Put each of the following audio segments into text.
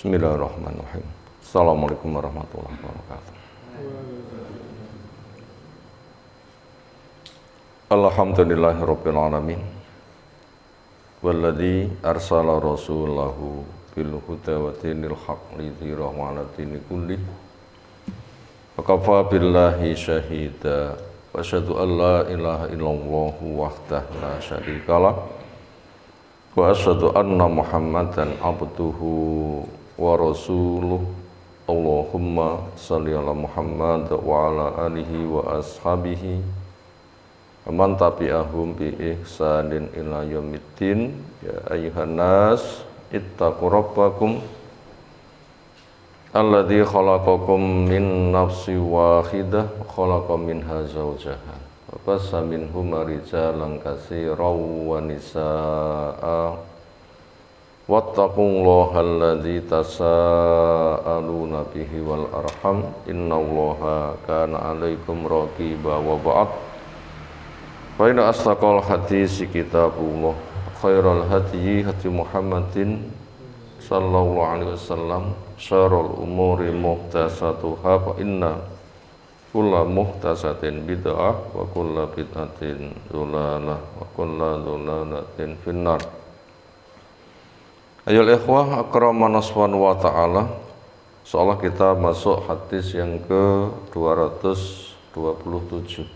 Bismillahirrahmanirrahim. Assalamualaikum warahmatullahi wabarakatuh. Alhamdulillahirabbil alamin. Walladzi arsala rasulahu bil huda wa dinil haqq lidhirahu 'ala dini kulli. Wa kafa billahi syahida. Wa asyhadu an la ilaha illallah wahdahu la syarikalah. Wa asyhadu anna Muhammadan abduhu wa rasuluh. Allahumma shalli ala Muhammad wa ala alihi wa ashabihi wa man tabi'ahum bi ihsanin ila yaumiddin. Ya ayyuhan nas ittaqu rabbakum alladzi khalaqakum min nafsin wahidah wa khalaqa minha zawjaha wa bassa minhuma rijalan katsiran wa nisaa'a wattaqullaha alladzi tasaaluna bihi wal arham innallaha kana 'alaikum raqiba. Wa ba'd, fa inna asdaqal hadits kitabullah khairal hadyi hadyi Muhammadin sallallahu alaihi wasallam, syarrul umuri muhdatsatuha, fa inna kulla muhdatsatin bid'ah wa kulla bid'atin dhalalah wa kulla dhalalatin finnar. Ayoul ikhwah akramana wa ta'ala, seolah kita masuk hadis yang ke-227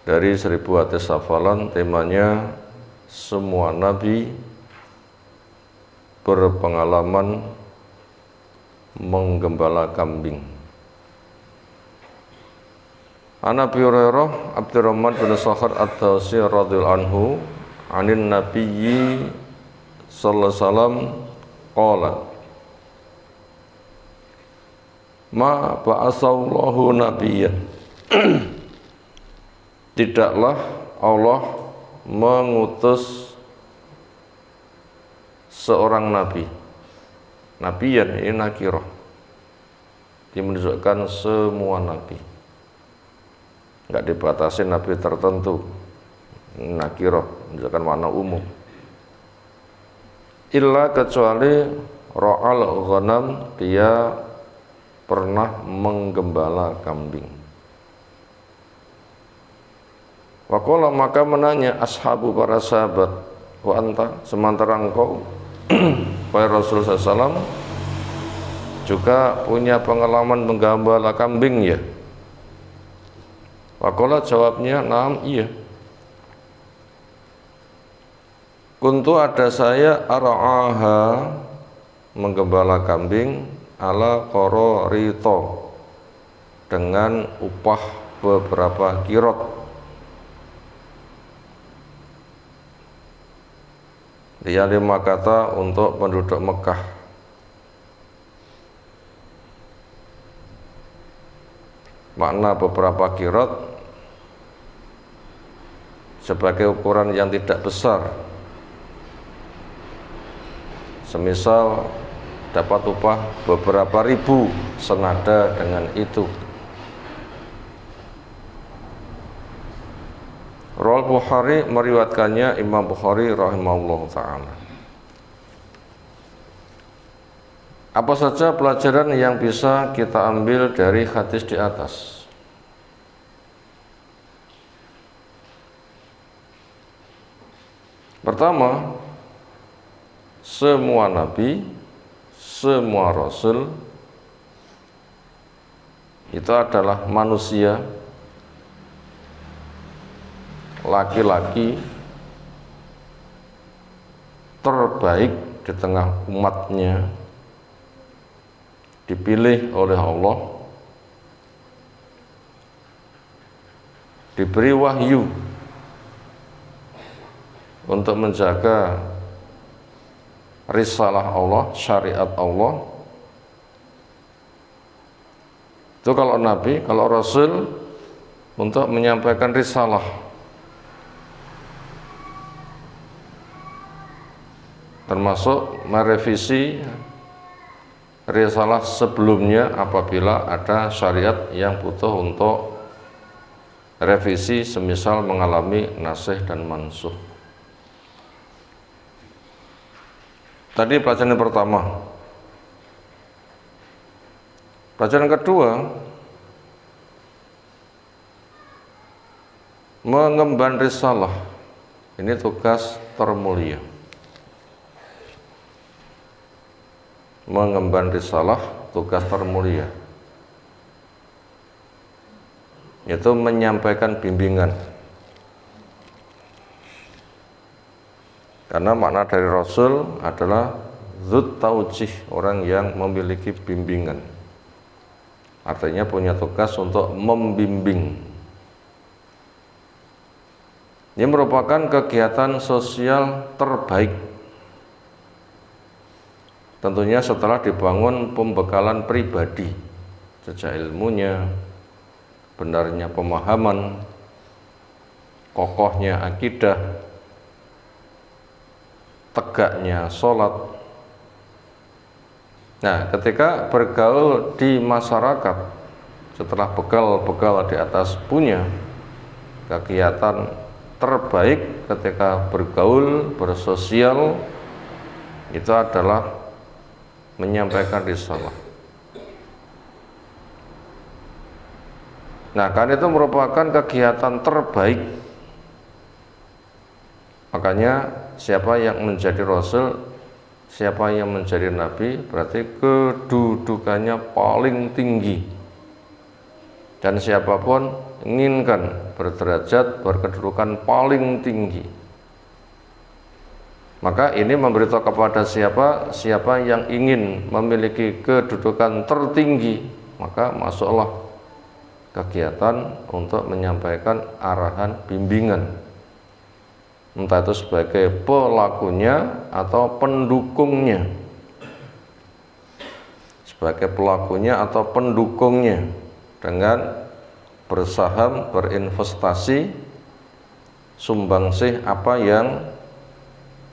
dari 1000 hadis hafalan. Temanya semua nabi berpengalaman menggembala kambing. An Abi Hurairah Abdurrahman bin Sakhar ad-Dawsi radhiyallahu anhu anin nabiyyi sallallahu alaihi wasallam qala ma ba'asallahu nabiyyan tidaklah Allah mengutus seorang nabi. Nabiyan ini nakirah, dia menunjukkan semua nabi, enggak dibatasi nabi tertentu. Nakirah menunjukkan makna umum. Illa kecuali ra'al ghanam, dia pernah menggembala kambing. Waqala, maka menanya ashabu, para sahabat, wa anta, sementara engkau wahai Rasul SAW juga punya pengalaman menggembala kambing ya? Waqala, jawabnya naam, iya. Kuntu, ada saya, ara'aha, menggembala kambing, ala qararito, dengan upah beberapa kirot. Dia 5 kata untuk penduduk Mekah. Makna beberapa kirot sebagai ukuran yang tidak besar. Semisal dapat upah beberapa ribu, senada dengan itu. Rawal Bukhari, meriwayatkannya Imam Bukhari rahimahullah ta'ala. Apa saja pelajaran yang bisa kita ambil dari hadis di atas? Pertama, semua nabi, semua rasul itu adalah manusia laki-laki terbaik di tengah umatnya, dipilih oleh Allah, diberi wahyu untuk menjaga risalah Allah, syariat Allah. Itu kalau nabi, kalau rasul untuk menyampaikan risalah, termasuk merevisi risalah sebelumnya apabila ada syariat yang butuh untuk revisi, semisal mengalami nasih dan mansuh. Tadi pelajaran yang pertama. Pelajaran kedua, mengemban risalah. Ini tugas termulia. Mengemban risalah, tugas termulia, yaitu menyampaikan bimbingan. Karena makna dari Rasul adalah dzut taujih, orang yang memiliki bimbingan. Artinya punya tugas untuk membimbing. Ini merupakan kegiatan sosial terbaik. Tentunya setelah dibangun pembekalan pribadi, sejak ilmunya, benarnya pemahaman, kokohnya akidah, tegaknya sholat. Nah, ketika bergaul di masyarakat, setelah bekal di atas punya, kegiatan terbaik ketika bergaul, bersosial, itu adalah menyampaikan risalah. Nah, kan itu merupakan kegiatan terbaik. Makanya siapa yang menjadi Rasul, siapa yang menjadi Nabi, berarti kedudukannya paling tinggi. Dan siapapun inginkan berderajat, berkedudukan paling tinggi. Maka ini memberitahu kepada siapa yang ingin memiliki kedudukan tertinggi, maka masuklah kegiatan untuk menyampaikan arahan bimbingan. Entah itu sebagai pelakunya atau pendukungnya, sebagai pelakunya atau pendukungnya, dengan bersaham, berinvestasi, sumbangsih apa yang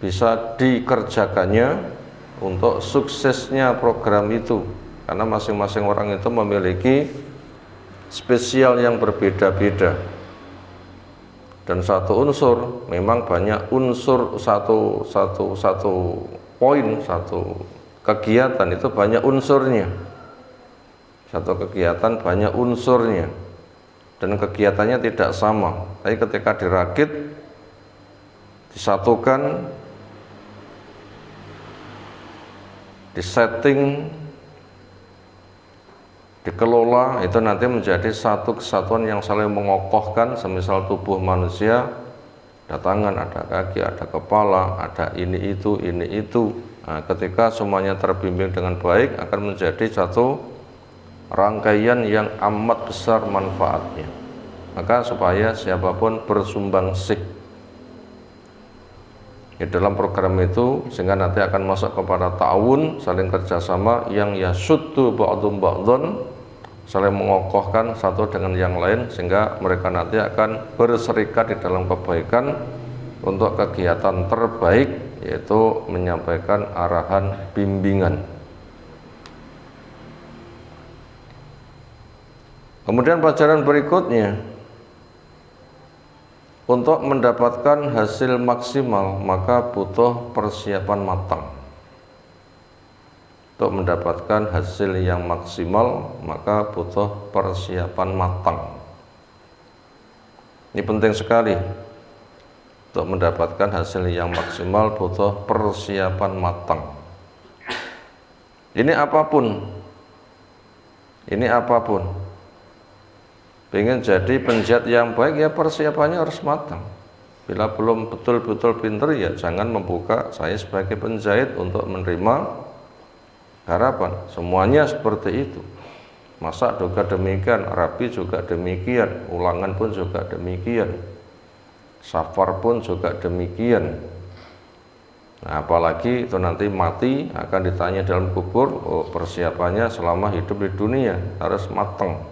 bisa dikerjakannya untuk suksesnya program itu. Karena masing-masing orang itu memiliki spesial yang berbeda-beda. Dan satu unsur, memang banyak unsur, satu poin, satu kegiatan itu banyak unsurnya. Satu kegiatan banyak unsurnya, dan kegiatannya tidak sama. Tapi ketika dirakit, disatukan, disetting, dikelola, itu nanti menjadi satu kesatuan yang saling mengokohkan. Semisal tubuh manusia, ada tangan, ada kaki, ada kepala, ada ini itu. Nah, ketika semuanya terbimbing dengan baik, akan menjadi satu rangkaian yang amat besar manfaatnya. Maka supaya siapapun bersumbangsih di dalam program itu, sehingga nanti akan masuk kepada ta'awun, saling kerjasama, yang yasuddu ba'dum ba'dun, saling mengokohkan satu dengan yang lain, sehingga mereka nanti akan berserikat di dalam kebaikan untuk kegiatan terbaik, yaitu menyampaikan arahan bimbingan. Kemudian pelajaran berikutnya, untuk mendapatkan hasil maksimal maka butuh persiapan matang. Untuk mendapatkan hasil yang maksimal maka butuh persiapan matang. Ini penting sekali. Untuk mendapatkan hasil yang maksimal butuh persiapan matang. Ini apapun. Pengen jadi penjahit yang baik, ya persiapannya harus matang. Bila belum betul-betul pinter, ya jangan membuka saya sebagai penjahit untuk menerima harapan. Semuanya seperti itu. Masak juga demikian, rapi juga demikian, ulangan pun juga demikian, safar pun juga demikian. Nah, apalagi itu nanti mati akan ditanya dalam kubur, oh persiapannya selama hidup di dunia harus matang.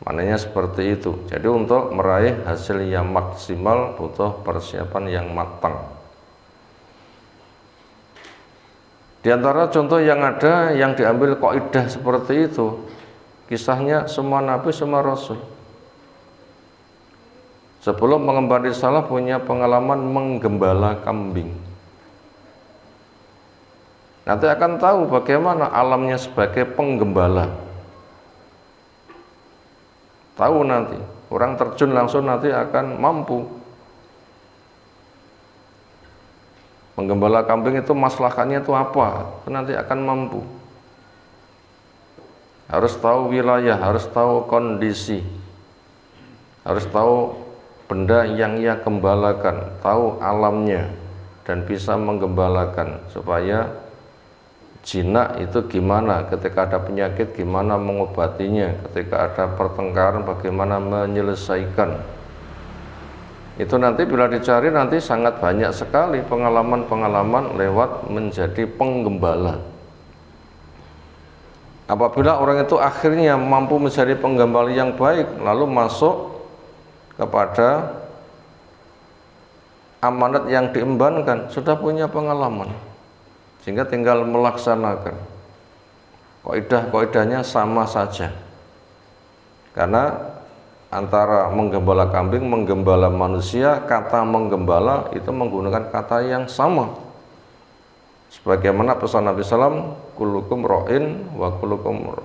Maknanya seperti itu. Jadi untuk meraih hasil yang maksimal butuh persiapan yang matang. Di antara contoh yang ada yang diambil kaidah seperti itu, kisahnya semua nabi, semua rasul. Sebelum mengemban risalah punya pengalaman menggembala kambing. nanti akan tahu bagaimana alamnya sebagai penggembala. Tahu nanti, orang terjun langsung nanti akan mampu. Menggembala kambing itu maslahatnya itu apa? Itu nanti akan mampu. Harus tahu wilayah, harus tahu kondisi, harus tahu benda yang ia gembalakan, tahu alamnya, dan bisa menggembalakan supaya jinak itu gimana, ketika ada penyakit gimana mengobatinya, ketika ada pertengkaran bagaimana menyelesaikan. Itu nanti bila dicari nanti sangat banyak sekali pengalaman-pengalaman lewat menjadi penggembala. Apabila orang itu akhirnya mampu menjadi penggembala yang baik, lalu masuk kepada amanat yang diembankan, sudah punya pengalaman, sehingga tinggal melaksanakan. Kaidah-kaidahnya sama saja, karena antara menggembala kambing, menggembala manusia, kata menggembala itu menggunakan kata yang sama. Sebagaimana pesan Nabi SAW, kullukum ra'in wa kullukum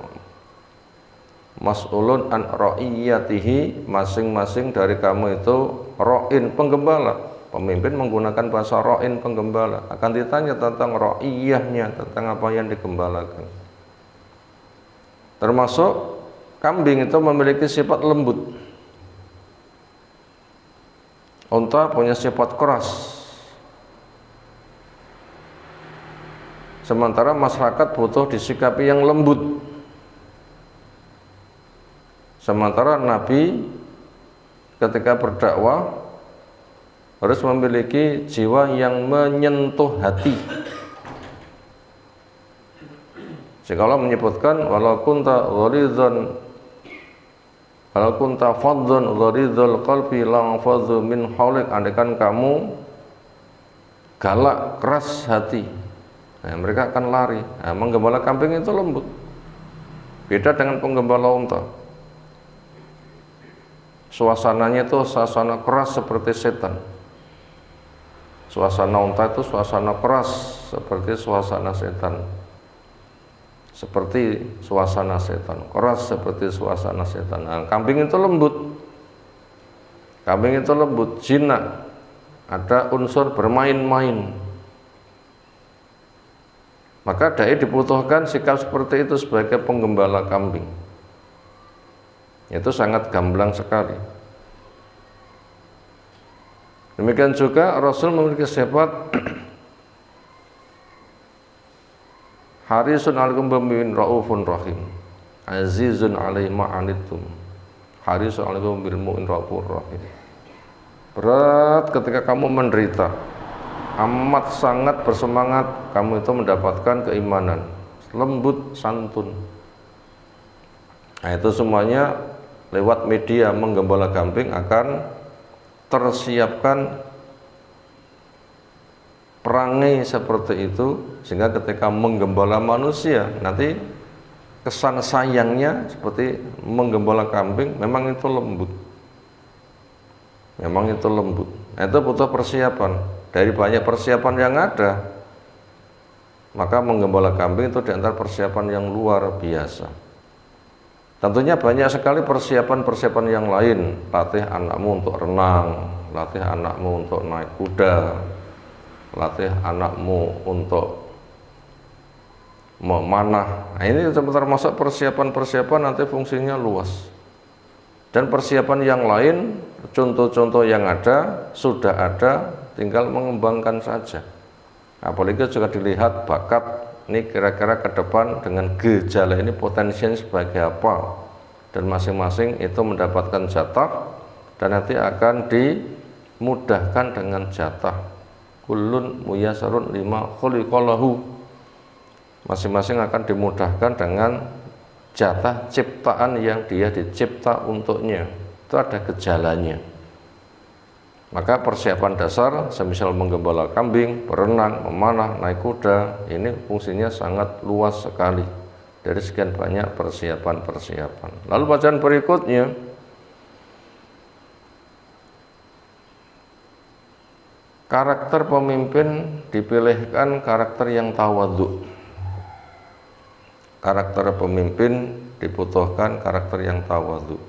mas'ulun an ra'iyatihi, masing-masing dari kamu itu ra'in, penggembala. Pemimpin menggunakan bahasa ra'in, penggembala, akan ditanya tentang ra'iyahnya, tentang apa yang digembalakan. Termasuk kambing itu memiliki sifat lembut, unta punya sifat keras. Sementara masyarakat butuh disikapi yang lembut. Sementara Nabi ketika berdakwah harus memiliki jiwa yang menyentuh hati. Jika Allah menyebutkan walau kunta faddan ghalidhal qalbi lanfadhu min haulik, andaikan kamu galak, keras hati, nah, mereka akan lari. Nah, menggembala kambing itu lembut, beda dengan penggembala unta. Suasananya itu suasana keras seperti setan. Suasana unta itu suasana keras seperti suasana setan. Seperti suasana setan, keras seperti suasana setan. Nah, kambing itu lembut. Kambing itu lembut, jinak. Ada unsur bermain-main. Maka dai dibutuhkan sikap seperti itu sebagai penggembala kambing. Itu sangat gamblang sekali. Demikian juga Rasul memiliki sifat harisun alaikum bimu'min raufun rahim, azizun alaihi ma'anittum, harisun alaikum bimu'min raufun rahim. Berat ketika kamu menderita, amat sangat bersemangat kamu itu mendapatkan keimanan, lembut santun. Nah, itu semuanya lewat media menggembala kambing akan tersiapkan perangai seperti itu, sehingga ketika menggembala manusia nanti kesan sayangnya seperti menggembala kambing, memang itu lembut, memang itu lembut. Nah, itu butuh persiapan. Dari banyak persiapan yang ada, maka menggembala kambing itu diantara persiapan yang luar biasa. Tentunya banyak sekali persiapan-persiapan yang lain. Latih anakmu untuk renang, latih anakmu untuk naik kuda, latih anakmu untuk memanah. Nah, ini termasuk persiapan-persiapan, nanti fungsinya luas. Dan persiapan yang lain, contoh-contoh yang ada, sudah ada, tinggal mengembangkan saja. Apalagi juga dilihat bakat, ini kira-kira ke depan dengan gejala ini potensinya sebagai apa. Dan masing-masing itu mendapatkan jatah, dan nanti akan dimudahkan dengan jatah. Kullun muyassarun lima khuliqalahu, masing-masing akan dimudahkan dengan jatah ciptaan yang dia dicipta untuknya. Itu ada gejalanya. Maka persiapan dasar semisal menggembala kambing, berenang, memanah, naik kuda, ini fungsinya sangat luas sekali dari sekian banyak persiapan-persiapan. Lalu bacaan berikutnya, karakter pemimpin dipilihkan karakter yang tawadhu. karakter pemimpin dibutuhkan karakter yang tawadhu.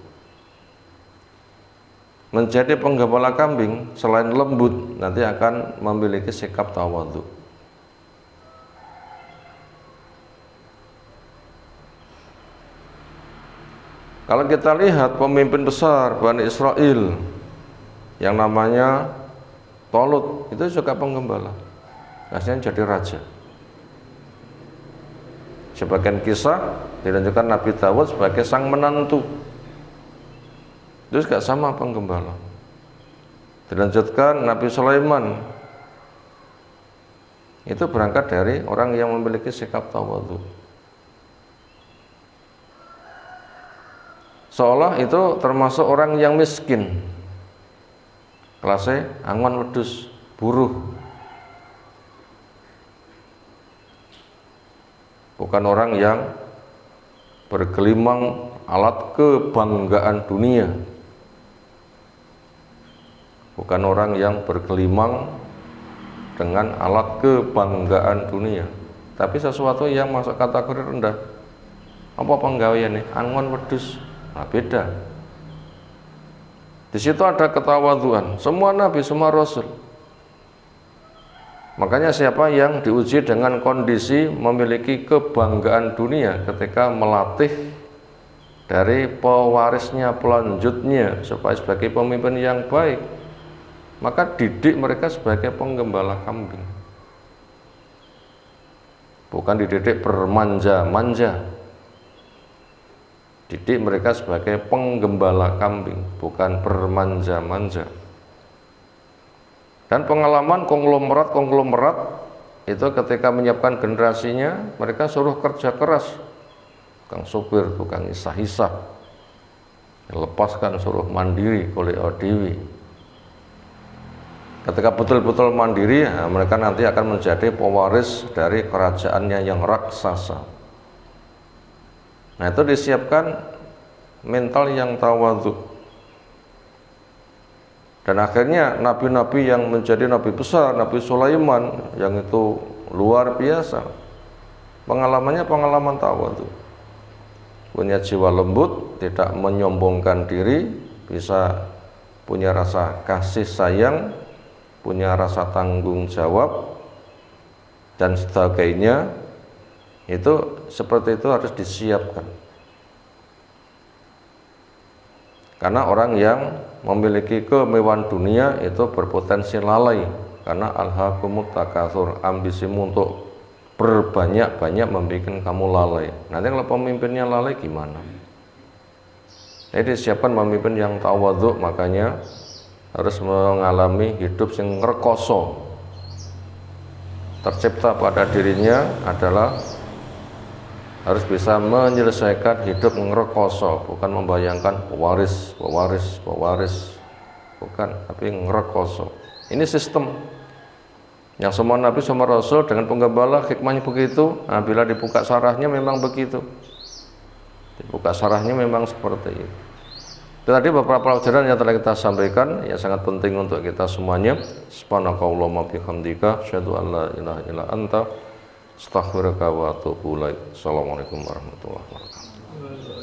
Menjadi penggembala kambing selain lembut nanti akan memiliki sikap tawadhu. Kalau kita lihat pemimpin besar Bani Israel yang namanya Tolut, itu juga penggembala, akhirnya jadi raja. Sebagian kisah dilanjutkan Nabi Dawud sebagai sang menantu, itu juga sama penggembala. Dilanjutkan Nabi Sulaiman, itu berangkat dari orang yang memiliki sikap tawadhu. Seolah itu termasuk orang yang miskin, kelasnya angon wedus, buruh, bukan orang yang bergelimang alat kebanggaan dunia, bukan orang yang bergelimang dengan alat kebanggaan dunia, tapi sesuatu yang masuk kategori rendah. Apa penggaweane? Angon wedus. Nah, beda. Di situ ada ketawadhuan. Semua nabi, semua rasul. Makanya siapa yang diuji dengan kondisi memiliki kebanggaan dunia ketika melatih dari pewarisnya, pelanjutnya supaya sebagai pemimpin yang baik, maka didik mereka sebagai penggembala kambing. Bukan dididik bermanja-manja. Didik mereka sebagai penggembala kambing, bukan bermanja-manja. Dan pengalaman konglomerat itu ketika menyiapkan generasinya, mereka suruh kerja keras. Tukang sopir, tukang isah-isah, lepaskan suruh mandiri oleh Dewi. Ketika betul-betul mandiri, mereka nanti akan menjadi pewaris dari kerajaannya yang raksasa. Nah, itu disiapkan mental yang tawadhu. Dan akhirnya nabi-nabi yang menjadi nabi besar, Nabi Sulaiman yang itu luar biasa, pengalamannya pengalaman tawadhu. Punya jiwa lembut, tidak menyombongkan diri, bisa punya rasa kasih sayang, punya rasa tanggung jawab, dan sebagainya. Itu seperti itu harus disiapkan. Karena orang yang memiliki kemewahan dunia itu berpotensi lalai, karena alhaakumut takatsur, ambisimu untuk berbanyak-banyak membuat kamu lalai. Nanti kalau pemimpinnya lalai gimana? Jadi disiapkan pemimpin yang tawadhu, makanya harus mengalami hidup yang rekoso. Tercipta pada dirinya adalah harus bisa menyelesaikan hidup ngerekoso, bukan membayangkan pewaris, bukan, tapi ngerekoso. Ini sistem yang semua nabi, semua rasul dengan penggembala hikmahnya begitu. Nah, bila dibuka sarahnya memang begitu, dibuka sarahnya memang seperti itu. Tadi beberapa pelajaran yang telah kita sampaikan yang sangat penting untuk kita semuanya. Subhanakallahumma bihamdika, asyhadu an la ilaha illa anta, astaghfiruka wa atubu ilaik. Assalamualaikum warahmatullahi wabarakatuh.